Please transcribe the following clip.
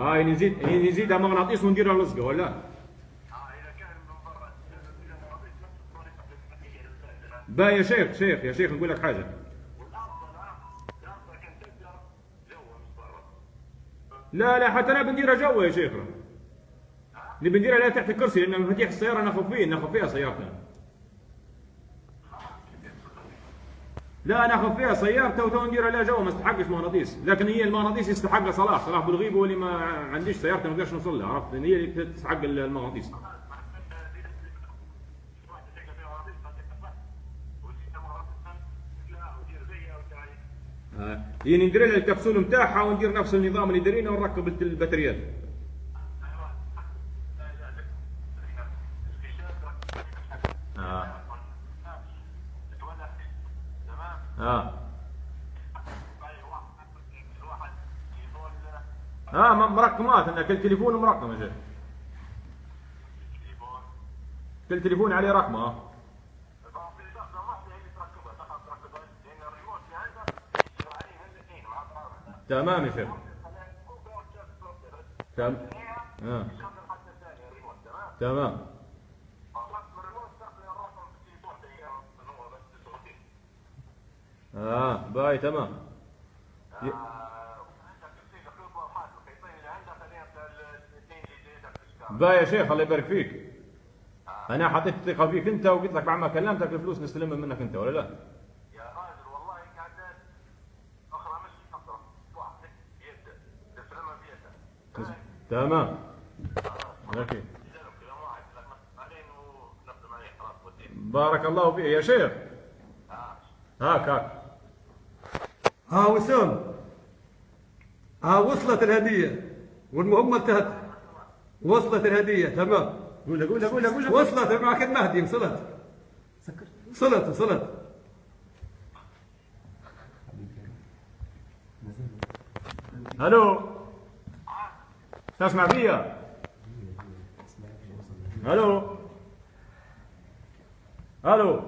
نزيدها مغناطيس ونديرها لصقه ولا؟ اذا كان من برا با يا شيخ نقول لك حاجه. لا حتى انا بنديرها جوا يا شيخ. نبي نديرها لا تحت الكرسي لان مفاتيح السياره ناخذ فيها سيارتنا. لا ناخذ فيها سيارته وتو نديرها لا جوا ما استحقش مغناطيس، لكن هي المغناطيس يستحقها صلاح بالغيبه واللي ما عنديش سيارته ما نقدرش نوصل لها، عرفت؟ هي اللي تستحق المغناطيس. يعني ندير لها الكبسول نتاعها وندير نفس النظام اللي دايرينه ونركب البطاريات. مرقمات ان كل تليفون مرقم يا شيخ. كل تليفون عليه رقمه. تمام يا شيخ. تمام. باي تمام. باي يا شيخ الله يبارك فيك. انا حطيت الثقه فيك انت وقلت لك بعد ما كلمتك الفلوس نستلمها منك انت ولا لا؟ يا راجل والله قاعد اخرى مشي خطره واحد بيده تسلمها بيده. تمام. اوكي. بارك الله فيك يا شيخ. هاك. وسام. وصلت الهديه والمهمه انتهت. وصلت الهديه تمام. قول. وصلت معك المهدي وصلت. الو تسمع فيا؟ الو الله